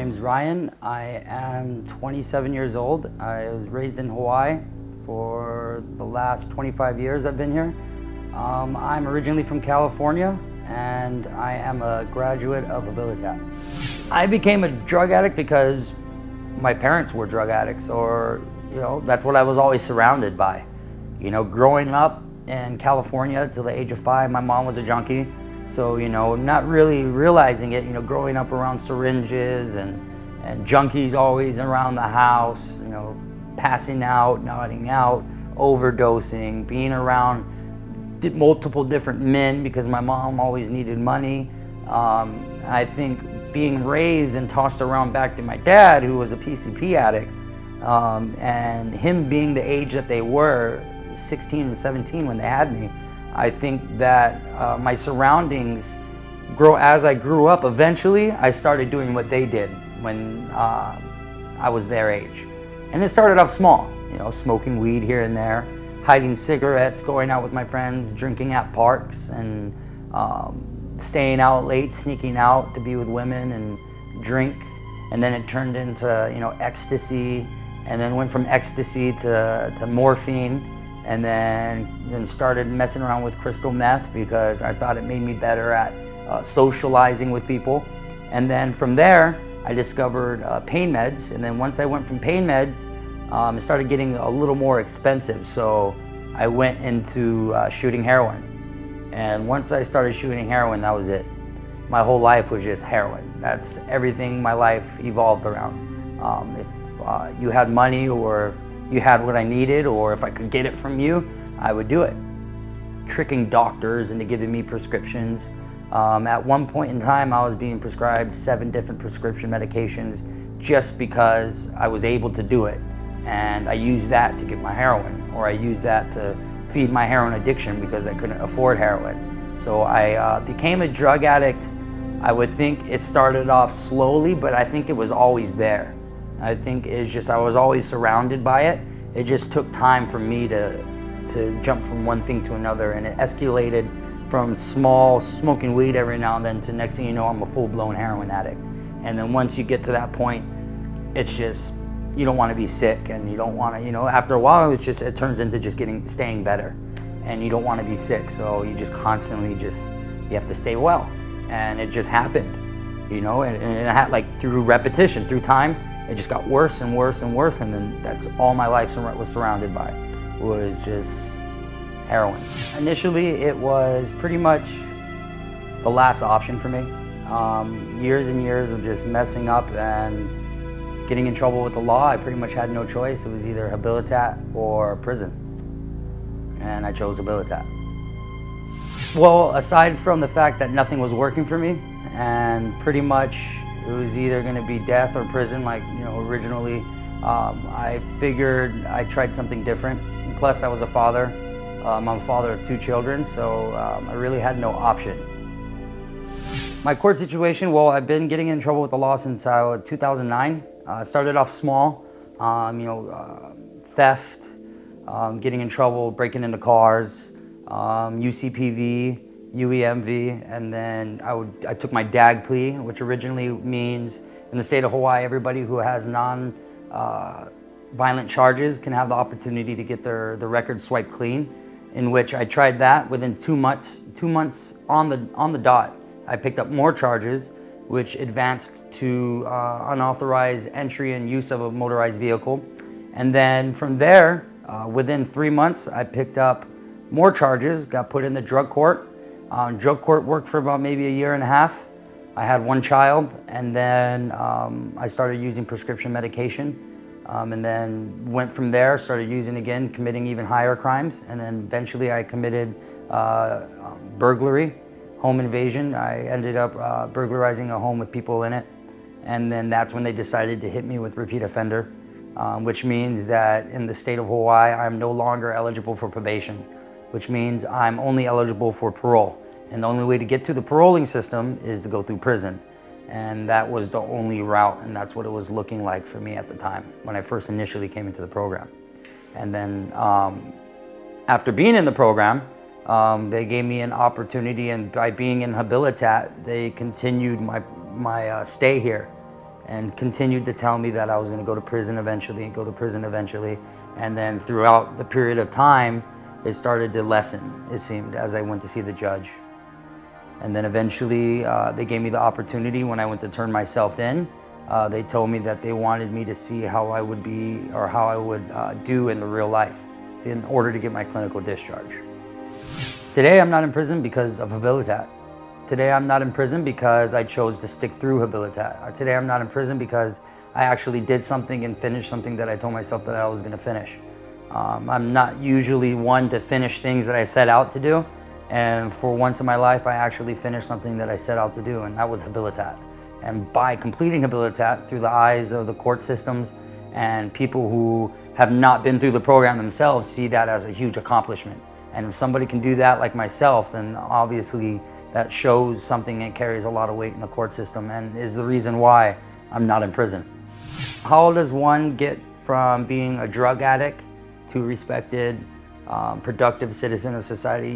name's Ryan. I am 27 years old. I was raised in Hawaii. For the last 25 years I've been here. I'm originally from California, and I am a graduate of Habilitat. I became a drug addict because my parents were drug addicts, or that's what I was always surrounded by. Growing up in California till the age of 5, my mom was a junkie. So, not really realizing it, growing up around syringes and junkies always around the house, passing out, nodding out, overdosing, being around multiple different men because my mom always needed money. I think being raised and tossed around back to my dad, who was a PCP addict, and him being the age that they were, 16 and 17 when they had me, I think that my surroundings as I grew up, eventually I started doing what they did when I was their age. And it started off small, smoking weed here and there, hiding cigarettes, going out with my friends, drinking at parks, and staying out late, sneaking out to be with women and drink. And then it turned into, ecstasy, and then went from ecstasy to morphine, and then started messing around with crystal meth because I thought it made me better at socializing with people. And then from there, I discovered pain meds, and then once I went from pain meds, it started getting a little more expensive, so I went into shooting heroin. And once I started shooting heroin, that was it. My whole life was just heroin. That's everything my life evolved around. If you had money, or if you had what I needed, or if I could get it from you, I would do it. Tricking doctors into giving me prescriptions. At one point in time, I was being prescribed 7 different prescription medications just because I was able to do it. And I used that to get my heroin, or I used that to feed my heroin addiction because I couldn't afford heroin. So I became a drug addict. I would think it started off slowly, but I think it was always there. I think it's just I was always surrounded by it. It just took time for me to jump from one thing to another, and it escalated from small smoking weed every now and then to next thing you know, I'm a full-blown heroin addict. And then once you get to that point, it's just, you don't want to be sick, and you don't want to, after a while, it turns into just staying better, and you don't want to be sick. So you just constantly you have to stay well. And it just happened, and it had, like, through repetition, through time, it just got worse and worse and worse. And then that's all my life was surrounded by, was just heroin. Initially, it was pretty much the last option for me. Years and years of just messing up and getting in trouble with the law. I pretty much had no choice. It was either Habilitat or prison, and I chose Habilitat. Well, aside from the fact that nothing was working for me, and pretty much it was either going to be death or prison, like originally, I figured I tried something different. And plus, I was a father. I'm a father of 2 children, so I really had no option. My court situation, well, I've been getting in trouble with the law since 2009. Started off small, theft, getting in trouble, breaking into cars, UCPV, UEMV, and then I took my DAG plea, which originally means in the state of Hawaii, everybody who has non-violent charges can have the opportunity to get their record swiped clean, in which I tried that within 2 months on the dot. I picked up more charges, which advanced to unauthorized entry and use of a motorized vehicle. And then from there, within 3 months, I picked up more charges, got put in the drug court. Drug court worked for about maybe a year and a half. I had 1 child, and then I started using prescription medication, and then went from there, started using again, committing even higher crimes, and then eventually I committed burglary, home invasion. I ended up burglarizing a home with people in it, and then that's when they decided to hit me with repeat offender, which means that in the state of Hawaii, I'm no longer eligible for probation, which means I'm only eligible for parole. And the only way to get to the paroling system is to go through prison. And that was the only route, and that's what it was looking like for me at the time when I first initially came into the program. And then after being in the program, they gave me an opportunity, and by being in Habilitat, they continued my stay here. and continued to tell me that I was going to go to prison eventually, and then throughout the period of time, it started to lessen, it seemed, as I went to see the judge. And then eventually they gave me the opportunity when I went to turn myself in. They told me that they wanted me to see how I would be, or how I would do in the real life in order to get my clinical discharge. Today I'm not in prison because of Habilitat. Today I'm not in prison because I chose to stick through Habilitat. Today I'm not in prison because I actually did something and finished something that I told myself that I was going to finish. I'm not usually one to finish things that I set out to do, and for once in my life I actually finished something that I set out to do, and that was Habilitat. And by completing Habilitat through the eyes of the court systems and people who have not been through the program themselves see that as a huge accomplishment. And if somebody can do that like myself, then obviously that shows something and carries a lot of weight in the court system, and is the reason why I'm not in prison. How does one get from being a drug addict to a respected, productive citizen of society,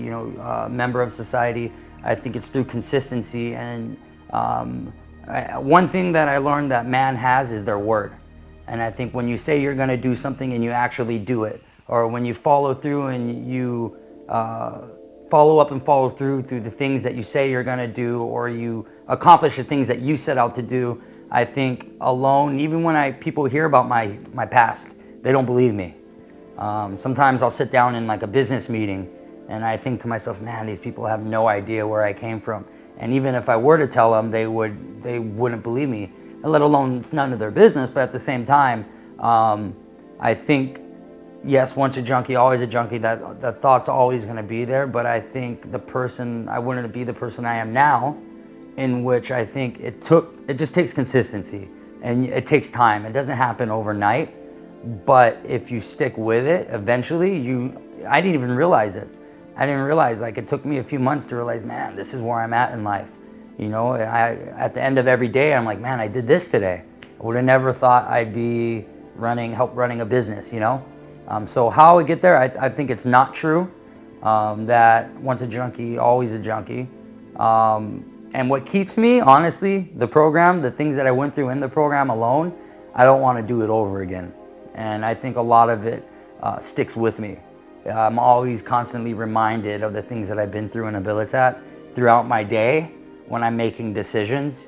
member of society? I think it's through consistency, and one thing that I learned that man has is their word. And I think when you say you're going to do something and you actually do it, or when you follow through and you follow up and follow through the things that you say you're going to do, or you accomplish the things that you set out to do, I think alone, even when people hear about my past, they don't believe me. Sometimes I'll sit down in like a business meeting and I think to myself, man, these people have no idea where I came from. And even if I were to tell them, they wouldn't believe me, let alone it's none of their business. But at the same time, I think, yes, once a junkie, always a junkie, that thought's always going to be there. But I think I wouldn't be the person I am now, in which I think it just takes consistency and it takes time. It doesn't happen overnight, but if you stick with it, eventually I didn't even realize it. I didn't realize, like, it took me a few months to realize, man, this is where I'm at in life. At the end of every day, I'm like, man, I did this today. I would have never thought I'd be help running a business, So how I get there, I think it's not true, that once a junkie, always a junkie. And what keeps me, honestly, the program, the things that I went through in the program alone, I don't want to do it over again. And I think a lot of it sticks with me. I'm always constantly reminded of the things that I've been through in Habilitat throughout my day when I'm making decisions,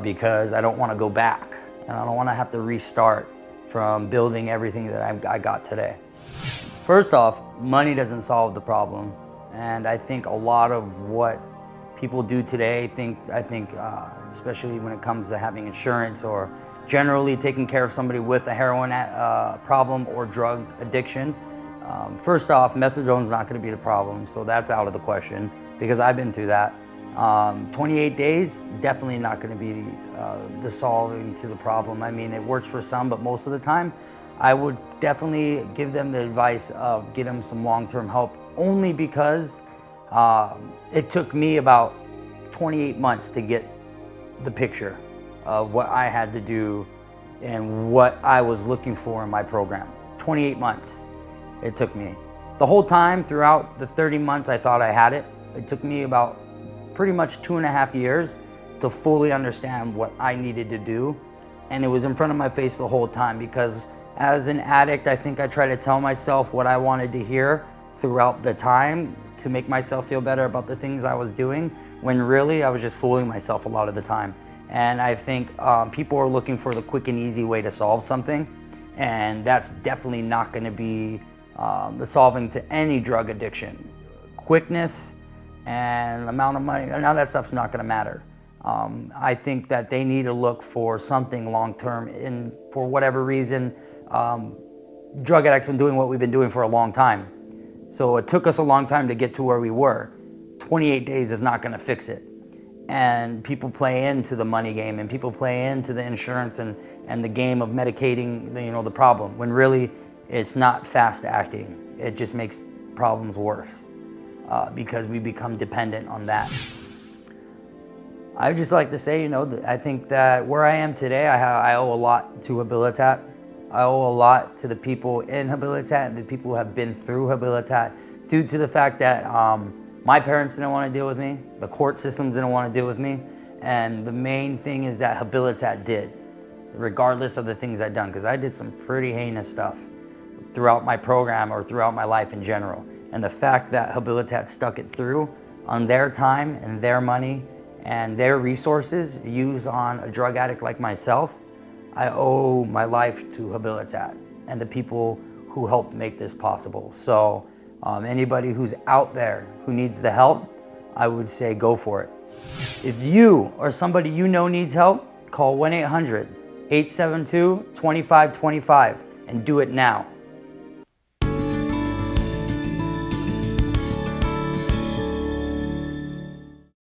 because I don't want to go back, and I don't want to have to restart from building everything that I got today. First off, money doesn't solve the problem, and I think a lot of what people do today, I think especially when it comes to having insurance or generally taking care of somebody with a heroin problem or drug addiction, first off, methadone's not going to be the problem, so that's out of the question because I've been through that. 28 days, definitely not going to be the solving to the problem. I mean, it works for some, but most of the time, I would definitely give them the advice of get them some long-term help, only because it took me about 28 months to get the picture of what I had to do and what I was looking for in my program. 28 months it took me. The whole time throughout the 30 months I thought I had it, it took me about pretty much 2.5 years to fully understand what I needed to do. And it was in front of my face the whole time, because as an addict, I think I try to tell myself what I wanted to hear throughout the time to make myself feel better about the things I was doing, when really I was just fooling myself a lot of the time. And I think people are looking for the quick and easy way to solve something, and that's definitely not going to be the solving to any drug addiction. Quickness and amount of money, none of that stuff's not going to matter. I think that they need to look for something long-term, and for whatever reason, drug addicts have been doing what we've been doing for a long time. So it took us a long time to get to where we were. 28 days is not going to fix it. And people play into the money game, and people play into the insurance and the game of medicating the problem, when really it's not fast acting. It just makes problems worse because we become dependent on that. I would just like to say, I think that where I am today, I owe a lot to Habilitat. I owe a lot to the people in Habilitat and the people who have been through Habilitat, due to the fact that my parents didn't want to deal with me, the court systems didn't want to deal with me, and the main thing is that Habilitat did. regardless of the things I'd done, because I did some pretty heinous stuff throughout my program or throughout my life in general. And the fact that Habilitat stuck it through on their time and their money and their resources used on a drug addict like myself, I owe my life to Habilitat and the people who helped make this possible. So anybody who's out there who needs the help, I would say go for it. If you or somebody you know needs help, call 1-800-872-2525 and do it now.